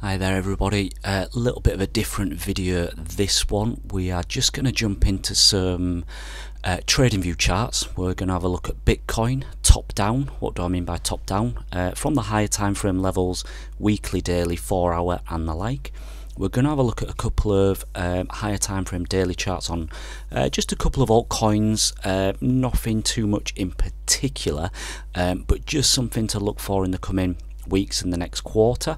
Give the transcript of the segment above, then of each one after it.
Hi there everybody, a little bit of a different video this one. We are just going to jump into some trading view charts. We're going to have a look at Bitcoin top down. What do I mean by top down? From the higher time frame levels, weekly, daily, 4 hour and the like. We're going to have a look at a couple of higher time frame daily charts on just a couple of altcoins, nothing too much in particular, but just something to look for in the coming weeks and the next quarter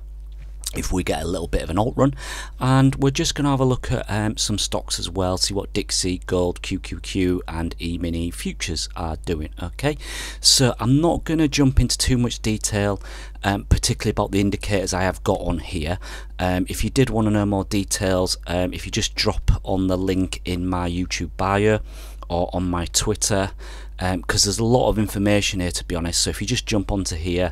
if we get a little bit of an alt run. And we're just going to have a look at some stocks as well, see what Dixie, Gold, QQQ and E-mini futures are doing. Okay, so I'm not going to jump into too much detail, particularly about the indicators I have got on here. If you did want to know more details, if you just drop on the link in my YouTube bio or on my Twitter, because there's a lot of information here, to be honest. So if you just jump onto here,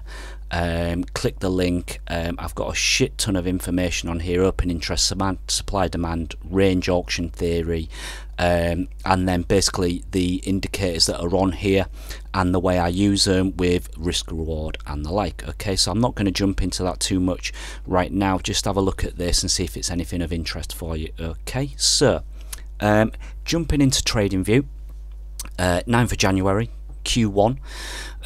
click the link, I've got a shit ton of information on here: open interest, supply demand, range auction theory, and then basically the indicators that are on here and the way I use them with risk reward and the like. Okay, so I'm not going to jump into that too much right now. Just have a look at this and see if it's anything of interest for you. Okay, so jumping into TradingView, 9th of January, Q1,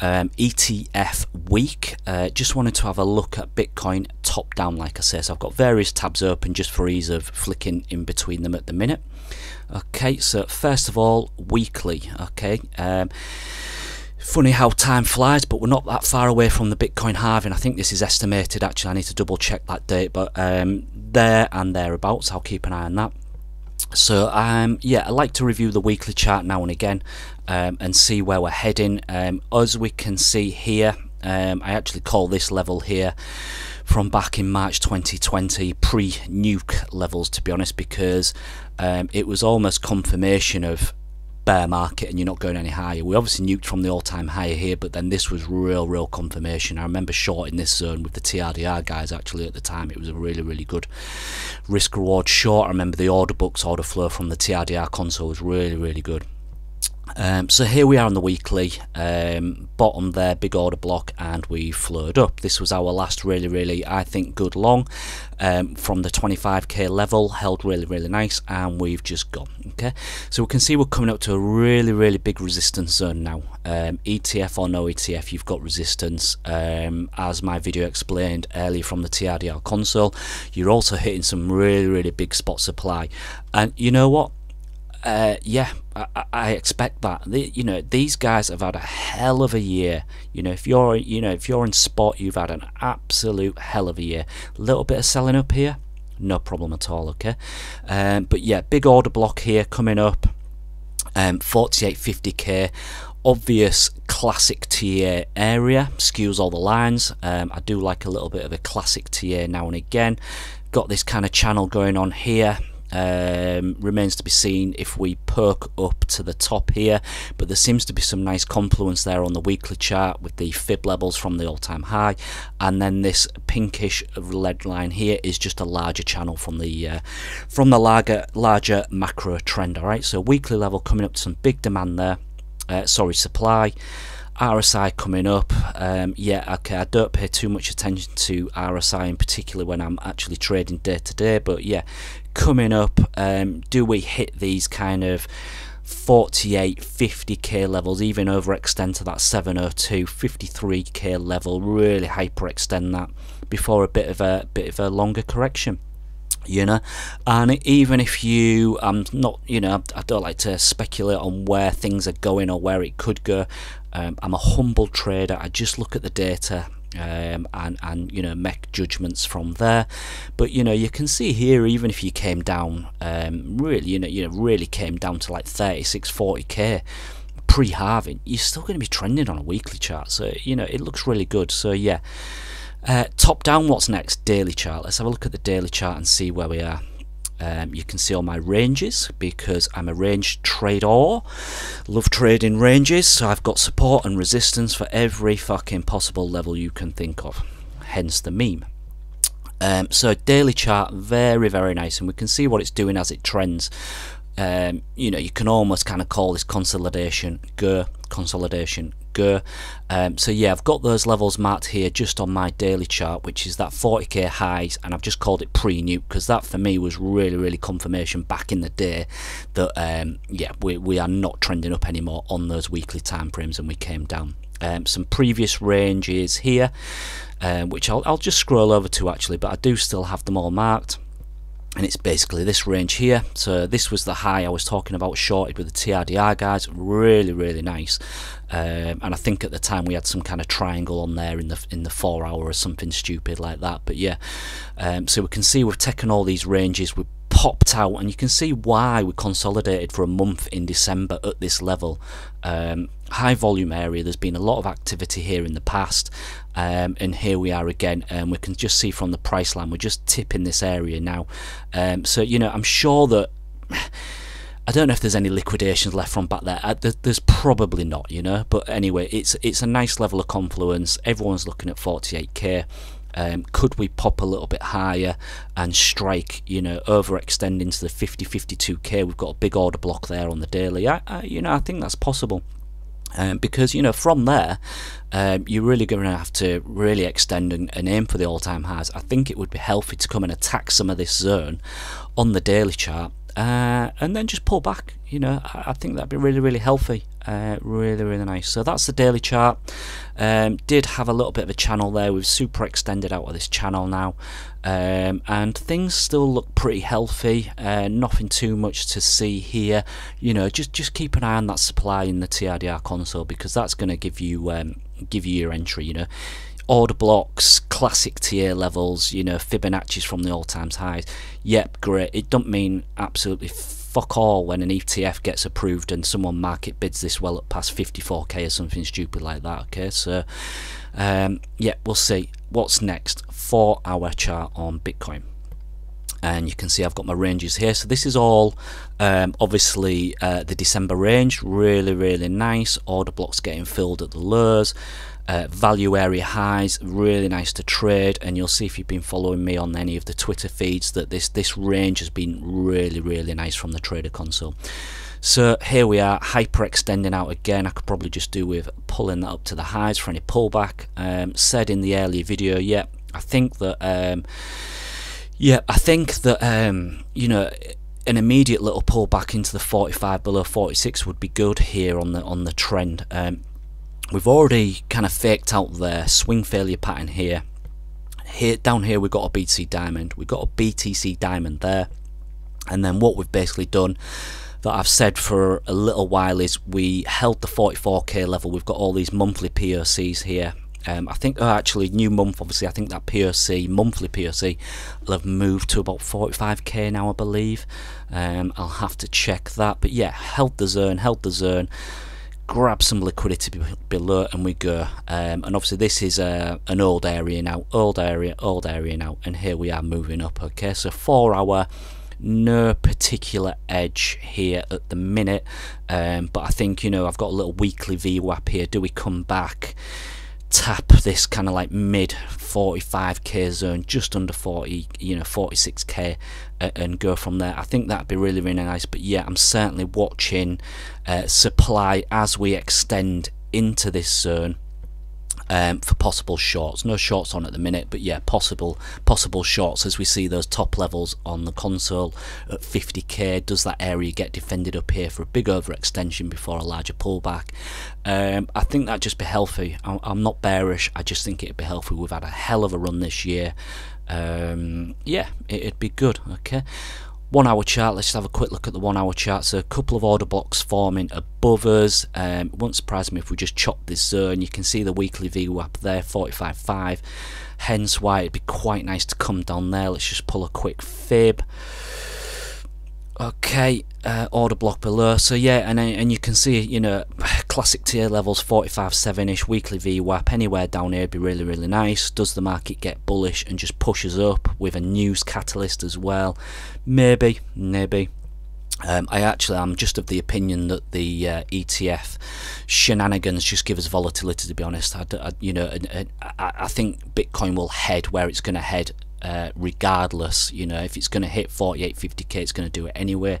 ETF week. Just wanted to have a look at Bitcoin top down, like I say. So I've got various tabs open just for ease of flicking in between them at the minute. Okay, so first of all, weekly. Okay, funny how time flies, but we're not that far away from the Bitcoin halving. I think this is estimated, actually I need to double check that date, but there and thereabouts. I'll keep an eye on that. So yeah, I like to review the weekly chart now and again and see where we're heading. As we can see here, I actually call this level here from back in March 2020 pre-nuke levels, to be honest, because it was almost confirmation of bear market and you're not going any higher. We obviously nuked from the all-time high here, but then this was real confirmation. I remember shorting this zone with the TRDR guys actually at the time. It was a really good risk reward short. I remember the order flow from the TRDR console was really good. So here we are on the weekly, bottom there, big order block, and we flowed up. This was our last really I think good long from the 25k level, held really nice, and we've just gone. Okay, so we can see we're coming up to a really big resistance zone now. ETF or no ETF, you've got resistance, as my video explained earlier from the TRDR console. You're also hitting some really big spot supply, and you know what, yeah, I expect that. You know, these guys have had a hell of a year. You know, if you're in spot, you've had an absolute hell of a year. A little bit of selling up here, no problem at all. Okay, but yeah, big order block here coming up, 4850k. Obvious classic TA area, skews all the lines. I do like a little bit of a classic TA now and again. Got this kind of channel going on here. Remains to be seen if we perk up to the top here, but there seems to be some nice confluence there on the weekly chart with the fib levels from the all-time high, and then this pinkish red line here is just a larger channel from the larger macro trend. All right, so weekly level coming up to some big demand there, supply. RSI coming up, yeah, okay, I don't pay too much attention to RSI in particular when I'm actually trading day to day, but yeah, coming up. Do we hit these kind of 48 50k levels, even overextend to that 702 53k level, really hyperextend that before a bit of a longer correction? You know, and even if you, I'm not, you know, I don't like to speculate on where things are going or where it could go. I'm a humble trader. I just look at the data and you know, make judgments from there. But you know, you can see here, even if you came down, really came down to like 36 40k pre-halving, you're still going to be trending on a weekly chart. So you know, it looks really good. So yeah. Top down, what's next? Daily chart. Let's have a look at the daily chart and see where we are. You can see all my ranges because I'm a range trader. Love trading ranges, so I've got support and resistance for every fucking possible level you can think of. Hence the meme. So daily chart, very nice, and we can see what it's doing as it trends. You know, you can almost kind of call this consolidation, go, consolidation, go. So yeah, I've got those levels marked here just on my daily chart, which is that 40k highs, and I've just called it pre-nuke because that for me was really confirmation back in the day that yeah, we are not trending up anymore on those weekly time frames, and we came down. Some previous ranges here, which I'll just scroll over to actually, but I do still have them all marked. And it's basically this range here. So this was the high I was talking about, shorted with the TRDR guys. Really nice. And I think at the time we had some kind of triangle on there in the 4 hour or something stupid like that. But yeah, so we can see we've taken all these ranges, we popped out, and you can see why we consolidated for a month in December at this level. High volume area, there's been a lot of activity here in the past, and here we are again, and we can just see from the price line we're just tipping this area now. So you know, I'm sure that I don't know if there's any liquidations left from back there. There's probably not, you know, but anyway, it's a nice level of confluence. Everyone's looking at 48k. Could we pop a little bit higher and strike, you know, overextend into the 50-52k? We've got a big order block there on the daily. You know, I think that's possible. Because, you know, from there, you're really going to have to really extend and aim for the all-time highs. I think it would be healthy to come and attack some of this zone on the daily chart, and then just pull back. You know, I think that'd be really healthy. Really nice. So that's the daily chart. Did have a little bit of a channel there. We've super extended out of this channel now, and things still look pretty healthy. Nothing too much to see here. You know, just keep an eye on that supply in the TRDR console, because that's going to give you your entry. You know, order blocks, classic tier levels, you know, Fibonacci's from the all-time highs. Yep, great. It don't mean absolutely fuck all when an ETF gets approved and someone market bids this well up past 54k or something stupid like that. Okay, so yeah, we'll see what's next. 4 hour chart on Bitcoin, and you can see I've got my ranges here. So this is all obviously the December range. Really nice. Order blocks getting filled at the lows. Value area highs, really nice to trade, and you'll see if you've been following me on any of the Twitter feeds that this range has been really nice from the trader console. So here we are, hyper extending out again. I could probably just do with pulling that up to the highs for any pullback. Said in the earlier video, yeah, I think that you know, an immediate little pullback into the 45 below 46 would be good here on the trend. We've already kind of faked out the swing failure pattern here. Down here we've got a BTC diamond. We've got a BTC diamond there, and then what we've basically done, that I've said for a little while, is we held the 44k level. We've got all these monthly POCs here. I think actually new month, obviously I think that POC, monthly POC, will have moved to about 45k now, I believe. I'll have to check that, but yeah, held the zone, grab some liquidity below, and we go. And obviously this is an old area now, old area now, and here we are moving up. Okay, so 4 hour, no particular edge here at the minute, but I think, you know, I've got a little weekly VWAP here. Do we come back, tap this kind of like mid 45k zone, just under 40, you know, 46k, and go from there? I think that'd be really nice. But yeah, I'm certainly watching supply as we extend into this zone for possible shorts. No shorts on at the minute, but yeah, possible shorts as we see those top levels on the console at 50k. Does that area get defended up here for a big overextension before a larger pullback? I think that'd just be healthy. I'm not bearish, I just think it'd be healthy. We've had a hell of a run this year. Yeah, it'd be good. Okay, 1 hour chart, let's just have a quick look at the 1 hour chart. So a couple of order blocks forming above us. It won't surprise me if we just chop this zone. You can see the weekly VWAP there, 45.5, hence why it'd be quite nice to come down there. Let's just pull a quick fib. Okay, order block below. So yeah, and you can see, you know, classic tier levels, 45.7ish, weekly VWAP. Anywhere down here would be really nice. Does the market get bullish and just pushes up with a news catalyst as well? Maybe. I'm just of the opinion that the ETF shenanigans just give us volatility, to be honest. I think Bitcoin will head where it's going to head, regardless. You know, if it's going to hit 48, 50k, it's going to do it anyway,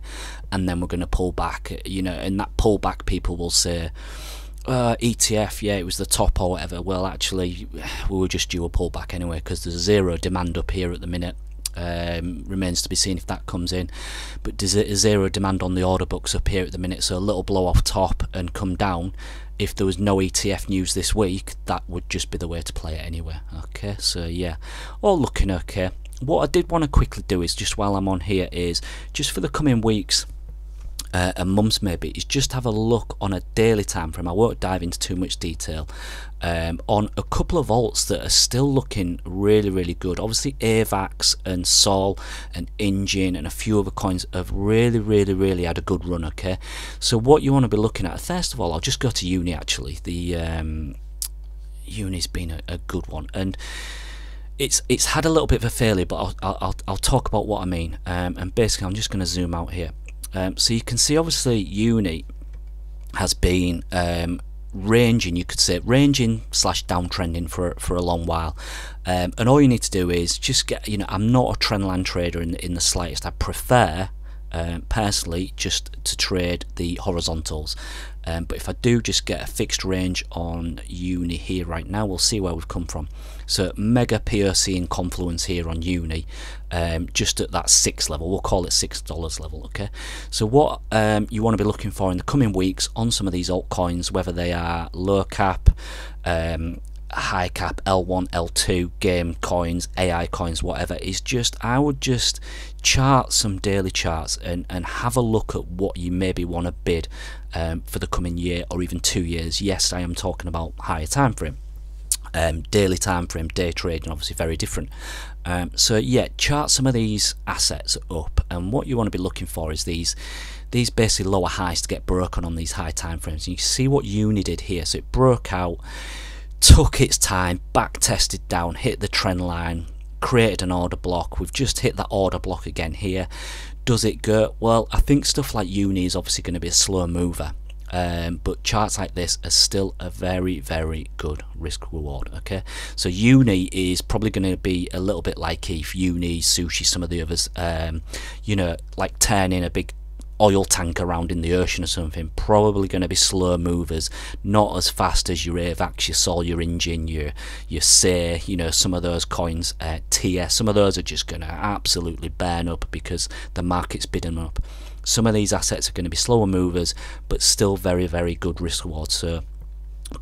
and then we're going to pull back. You know, and that pullback, people will say, ETF, yeah, it was the top or whatever. Well, actually, we were just due a pullback anyway, because there's zero demand up here at the minute. Remains to be seen if that comes in, but there's a zero demand on the order books up here at the minute, so a little blow off top and come down. If there was no ETF news this week, that would just be the way to play it anyway. Okay, so yeah, all looking okay. What I did want to quickly do is, just while I'm on here, is just for the coming weeks and months maybe, is just have a look on a daily time frame. I won't dive into too much detail on a couple of alts that are still looking really good. Obviously AVAX and Sol and Engine and a few other coins have really had a good run. Okay, so what you want to be looking at, first of all, I'll just go to Uni. Actually, the Uni's been a good one, and it's had a little bit of a failure, but I'll talk about what I mean. And basically I'm just going to zoom out here. So you can see obviously Uni has been ranging, you could say, ranging / downtrending for a long while, and all you need to do is just get, I'm not a trendline trader in the slightest. I prefer personally just to trade the horizontals, but if I do just get a fixed range on Uni here right now, we'll see where we've come from. So mega POC in confluence here on Uni, just at that 6 level, we'll call it $6 level. Okay, so what you want to be looking for in the coming weeks on some of these altcoins, whether they are low cap, high cap, L1, L2, game coins, AI coins, whatever, is just, I would just chart some daily charts and have a look at what you maybe want to bid for the coming year or even 2 years. Yes, I am talking about higher time frame. Daily time frame, day trading, obviously very different. So yeah, chart some of these assets up, and what you want to be looking for is these basically lower highs to get broken on these high time frames. And you see what Uni did here. So it broke out, took its time, back tested down, hit the trend line, created an order block. We've just hit that order block again here. Does it go? Well, I think stuff like Uni is obviously going to be a slow mover. But charts like this are still a very good risk reward. Okay, so Uni is probably going to be a little bit like ETH, Uni, Sushi, some of the others, like turning a big oil tank around in the ocean or something. Probably going to be slow movers, not as fast as your AVAX, your Sol, your Engine, your Say, some of those coins, TS, some of those are just going to absolutely burn up because the market's bidding them up. Some of these assets are going to be slower movers, but still very good risk reward. So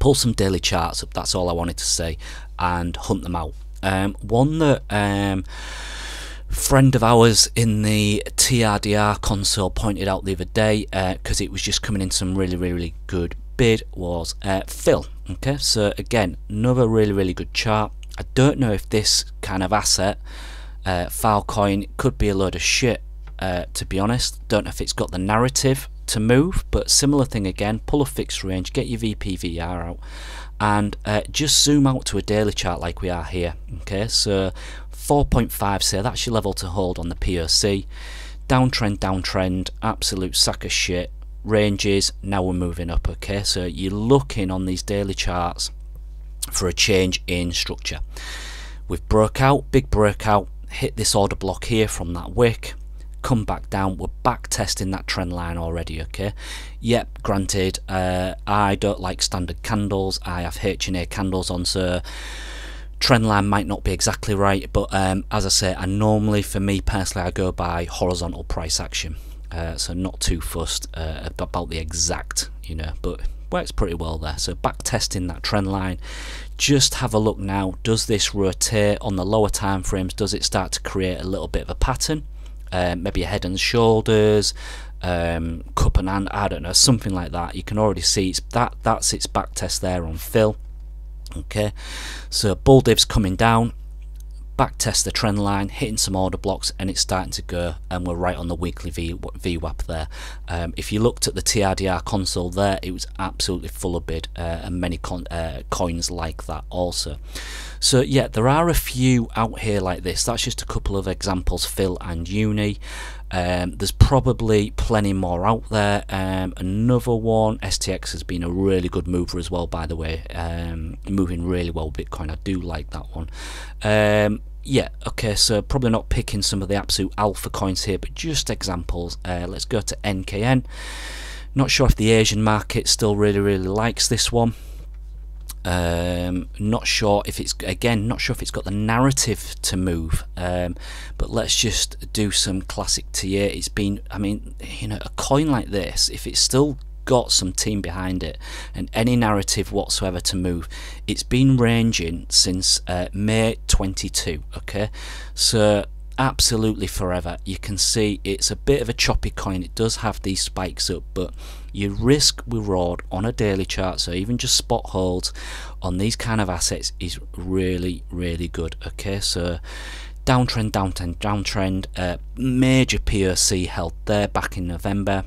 pull some daily charts up, that's all I wanted to say, and hunt them out. One that friend of ours in the TRDR console pointed out the other day, because it was just coming in some really good bid, was Phil. Okay, so again, another really good chart. I don't know if this kind of asset, Filecoin, could be a load of shit. To be honest, don't know if it's got the narrative to move, but similar thing again, pull a fixed range, get your VPVR out, and just zoom out to a daily chart like we are here. Okay, so 4.5, say that's your level to hold on the POC. Downtrend, absolute sack of shit. Ranges, now we're moving up. Okay, so you're looking on these daily charts for a change in structure. We've broke out, big breakout, hit this order block here from that wick, come back down, we're back testing that trend line already. Okay, yep, granted, I don't like standard candles, I have H&A candles on, so trend line might not be exactly right, but as I say, I normally, for me personally, I go by horizontal price action, so not too fussed about the exact, but works pretty well there. So back testing that trend line, just have a look now, does this rotate on the lower time frames? Does it start to create a little bit of a pattern? Maybe a head and shoulders, cup and hand, I don't know, something like that. You can already see that's its back test there on Phil. Okay, so bull div's coming down, back test the trend line, hitting some order blocks, and it's starting to go, and we're right on the weekly VWAP there. If you looked at the TRDR console there, it was absolutely full of bid, and many coins like that also. So yeah, there are a few out here like this. That's just a couple of examples, Phil and Uni. There's probably plenty more out there. Another one, STX has been a really good mover as well, by the way, moving really well Bitcoin. I do like that one. Yeah, okay, so probably not picking some of the absolute alpha coins here, but just examples. Let's go to NKN. Not sure if the Asian market still really likes this one. Not sure if it's, again, not sure if it's got the narrative to move, but let's just do some classic TA. It's been, I mean, you know, a coin like this, if it's still got some team behind it and any narrative whatsoever to move, it's been ranging since May 22. Okay, so absolutely forever. You can see it's a bit of a choppy coin. It does have these spikes up, but your risk reward on a daily chart, so even just spot holds on these kind of assets, is really good. Okay, so downtrend, major POC held there back in November.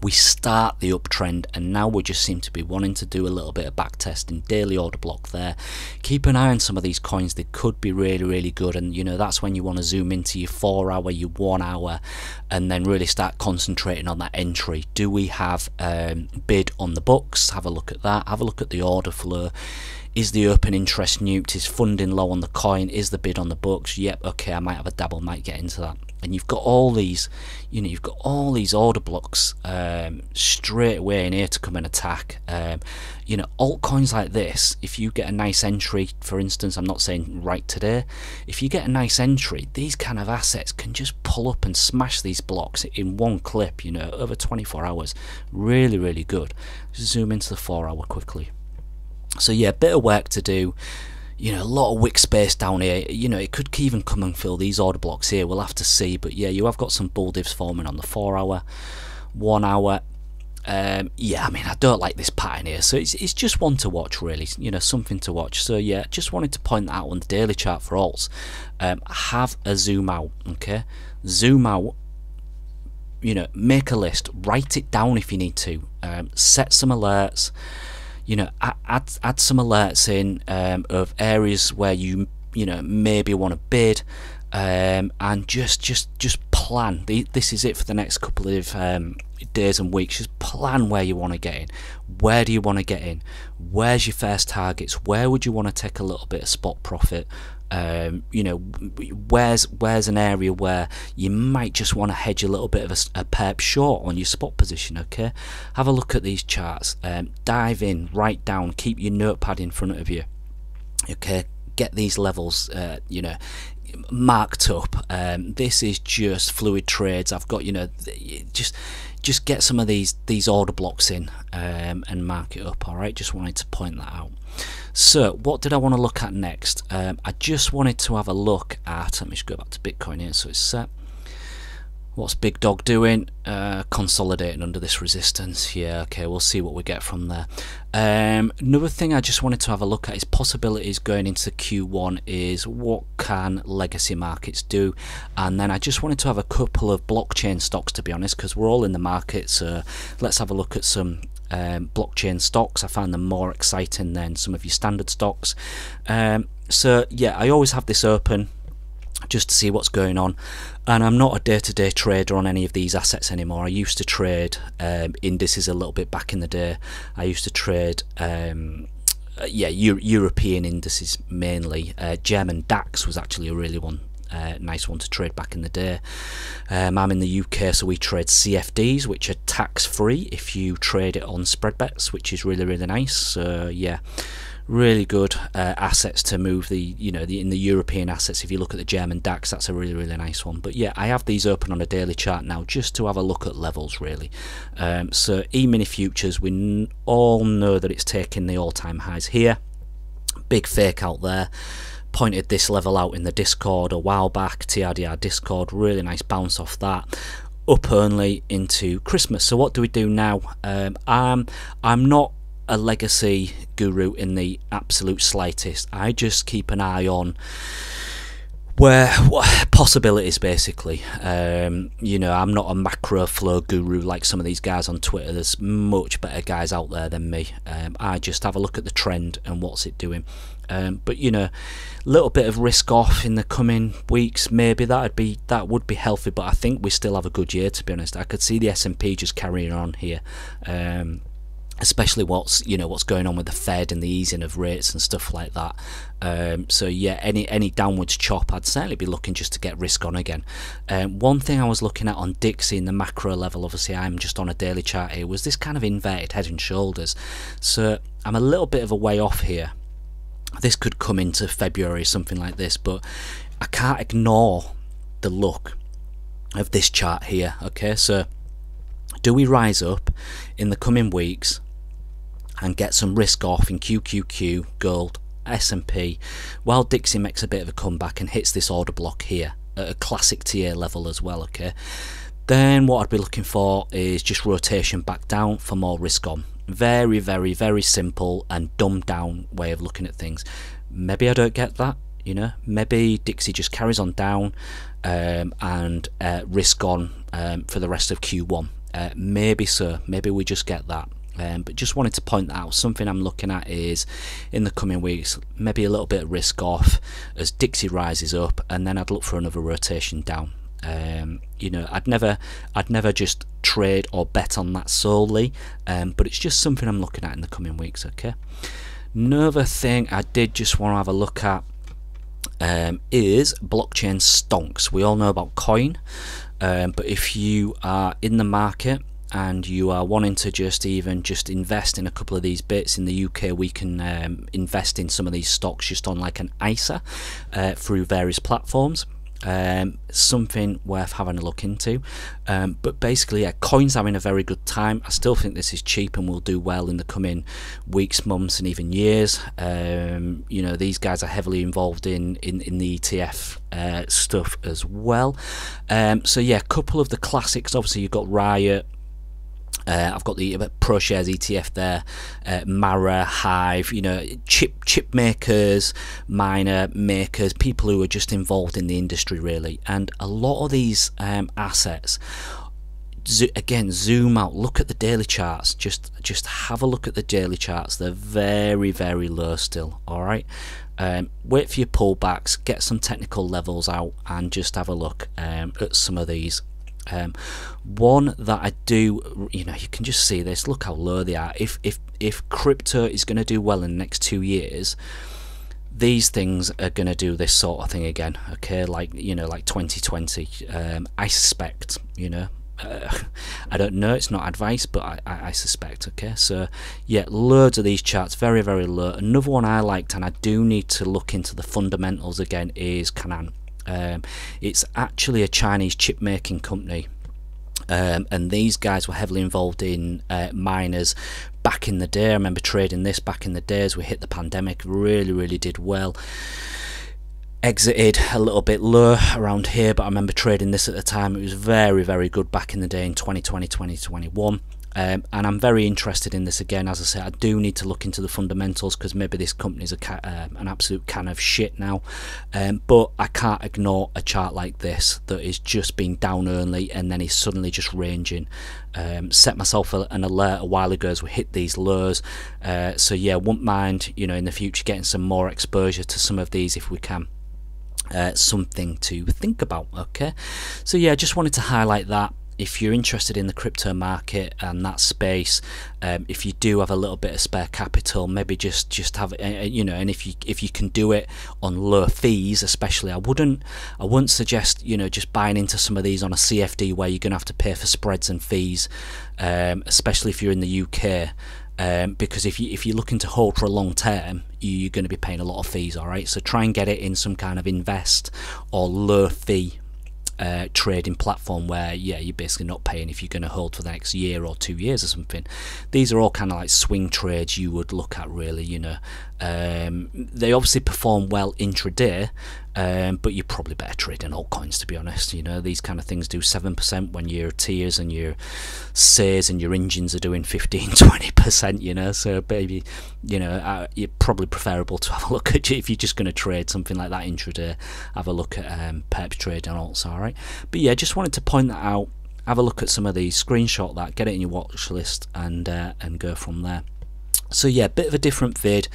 We start the uptrend, and now we just seem to be wanting to do a little bit of back testing. Daily order block there. Keep an eye on some of these coins. They could be really good, and you know, that's when you want to zoom into your 4 hour, your 1 hour, and then really start concentrating on that entry. Do we have bid on the books? Have a look at that. Have a look at the order flow. Is the open interest nuked? Is funding low on the coin? Is the bid on the books? Yep, okay, I might have a dabble, might get into that. And you've got all these, you know, you've got all these order blocks straight away in here to come and attack. You know, altcoins like this, if you get a nice entry, for instance, I'm not saying right today, if you get a nice entry, these kind of assets can just pull up and smash these blocks in one clip, you know, over 24 hours. Really good. Just zoom into the 4 hour quickly. So yeah, a bit of work to do. You know, a lot of wick space down here. You know, it could even come and fill these order blocks here. We'll have to see. But yeah, you have got some bull divs forming on the 4 hour, 1 hour. Yeah, I mean, I don't like this pattern here. So it's just one to watch, really. You know, something to watch. So yeah, just wanted to point that out on the daily chart for alts. Have a zoom out, okay? Zoom out. You know, make a list. Write it down if you need to. Set some alerts. You know, add some alerts in of areas where you know, maybe want to bid, and just plan. This is it for the next couple of days and weeks. Just plan where you want to get in. Where do you want to get in? Where's your first targets? Where would you want to take a little bit of spot profit? You know, where's an area where you might just want to hedge a little bit of a perp short on your spot position. Okay, have a look at these charts, dive in, write down, keep your notepad in front of you. Okay, get these levels you know, marked up. This is just fluid trades. I've got, you know, just get some of these order blocks in and mark it up. All right, just wanted to point that out. So what did I want to look at next? I just wanted to have a look at, let me just go back to Bitcoin here so it's set. What's Big Dog doing? Consolidating under this resistance. Yeah, okay, we'll see what we get from there. Another thing I just wanted to have a look at is possibilities going into Q1 is what can legacy markets do, and then I just wanted to have a couple of blockchain stocks, to be honest, because we're all in the market. So let's have a look at some blockchain stocks. I find them more exciting than some of your standard stocks. So yeah, I always have this open just to see what's going on, and I'm not a day-to-day trader on any of these assets anymore. I used to trade indices a little bit back in the day. I used to trade yeah, European indices mainly. German DAX was actually a really nice one to trade back in the day. I'm in the UK, so we trade CFDs, which are tax-free if you trade it on spread bets, which is really nice. So yeah, really good assets to move the, you know, in the European assets. If you look at the German DAX, that's a really nice one. But yeah, I have these open on a daily chart now just to have a look at levels, really. So E-mini futures, we all know that it's taking the all-time highs here. Big fake out there. Pointed this level out in the Discord a while back, TRDR Discord. Really nice bounce off that. Up only into Christmas. So what do we do now? I'm not a legacy guru in the absolute slightest. I just keep an eye on possibilities, basically. You know, I'm not a macro flow guru like some of these guys on Twitter. There's much better guys out there than me. I just have a look at the trend and what's it doing. But you know, a little bit of risk off in the coming weeks, maybe that would be healthy. But I think we still have a good year, to be honest. I could see the S&P just carrying on here. especially what's going on with the Fed and the easing of rates and stuff like that. So yeah, any downwards chop, I'd certainly be looking just to get risk on again. One thing I was looking at on Dixie in the macro level, obviously I'm just on a daily chart here, was this kind of inverted head and shoulders. So I'm a little bit of a way off here. This could come into February or something like this, but I can't ignore the look of this chart here. Okay, so do we rise up in the coming weeks and get some risk off in QQQ, gold, S&P, while Dixie makes a bit of a comeback and hits this order block here at a classic TA level as well? Okay, then what I'd be looking for is just rotation back down for more risk on. Very, very, very simple and dumbed down way of looking at things. Maybe I don't get that, maybe Dixie just carries on down and risk on for the rest of Q1. Maybe so, maybe we just get that. But just wanted to point that out. Something I'm looking at is in the coming weeks, maybe a little bit of risk off as Dixie rises up, and then I'd look for another rotation down. I'd never just trade or bet on that solely, but it's just something I'm looking at in the coming weeks. Okay, another thing I did just want to have a look at is blockchain stonks. We all know about coin, but if you are in the market and you are wanting to just invest in a couple of these bits, in the UK we can invest in some of these stocks just on like an ISA through various platforms. Something worth having a look into. But basically, yeah, coin's having a very good time. I still think this is cheap and will do well in the coming weeks, months and even years. These guys are heavily involved in the ETF stuff as well. So yeah, a couple of the classics. Obviously you've got Riot, I've got the ProShares ETF there, Mara, Hive, chip makers, miner makers, people who are just involved in the industry really. And a lot of these assets, again, zoom out, look at the daily charts, just have a look at the daily charts. They're very, very low still. All right, wait for your pullbacks, get some technical levels out and just have a look at some of these. One that I do, you can just see this, look how low they are. If crypto is going to do well in the next 2 years, these things are going to do this sort of thing again. Okay, like 2020. I suspect, I don't know, it's not advice, but I suspect. Okay, so yeah, loads of these charts, very, very low. Another one I liked, and I do need to look into the fundamentals again, is Canaan. It's actually a Chinese chip making company, and these guys were heavily involved in miners back in the day. I remember trading this back in the days. We hit the pandemic, really did well. Exited a little bit low around here, but I remember trading this at the time. It was very, very good back in the day in 2020, 2021. And I'm very interested in this again. As I say, I do need to look into the fundamentals, because maybe this company's an absolute can of shit now, but I can't ignore a chart like this that is just being down only and then is suddenly just ranging. Set myself an alert a while ago as we hit these lows, so yeah, wouldn't mind in the future getting some more exposure to some of these if we can. Something to think about. Okay, so yeah, just wanted to highlight that. If you're interested in the crypto market and that space, if you do have a little bit of spare capital, maybe just have and if you can do it on low fees, especially, I wouldn't suggest just buying into some of these on a CFD where you're gonna have to pay for spreads and fees, especially if you're in the UK. Because if you're looking to hold for a long term, you're going to be paying a lot of fees. All right, so try and get it in some kind of invest or low fee trading platform where you're basically not paying if you're going to hold for the next year or 2 years or something. These are all kind of like swing trades you would look at really. They obviously perform well intraday, but you're probably better trading altcoins, to be honest. These kind of things do 7% when your tiers and your SAYs and your engines are doing 15-20%. So baby, you're probably preferable to have a look at, if you're just going to trade something like that intraday, have a look at perps trading alts. All right, but yeah, just wanted to point that out. Have a look at some of these, screenshot that, get it in your watch list, and go from there. So yeah, bit of a different vid.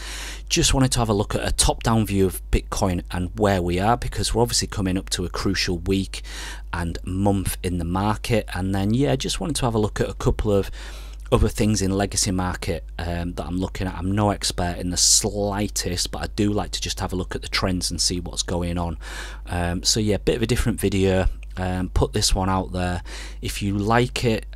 Just wanted to have a look at a top-down view of Bitcoin and where we are, because we're obviously coming up to a crucial week and month in the market. And then yeah, just wanted to have a look at a couple of other things in legacy market that I'm looking at. I'm no expert in the slightest, but I do like to just have a look at the trends and see what's going on. So yeah, bit of a different video. Put this one out there. If you like it,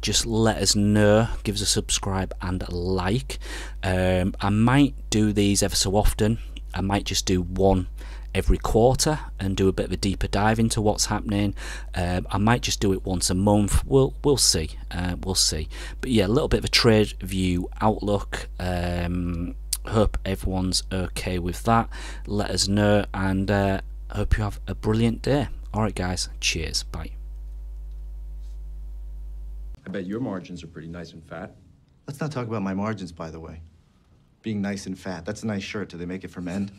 just let us know. Give us a subscribe and a like. I might do these ever so often. I might just do one every quarter and do a bit of a deeper dive into what's happening. I might just do it once a month. We'll see. We'll see. But yeah, a little bit of a trade view outlook. Hope everyone's okay with that. Let us know, and hope you have a brilliant day. Alright guys, cheers, bye. I bet your margins are pretty nice and fat. Let's not talk about my margins, by the way. Being nice and fat, that's a nice shirt. Do they make it for men?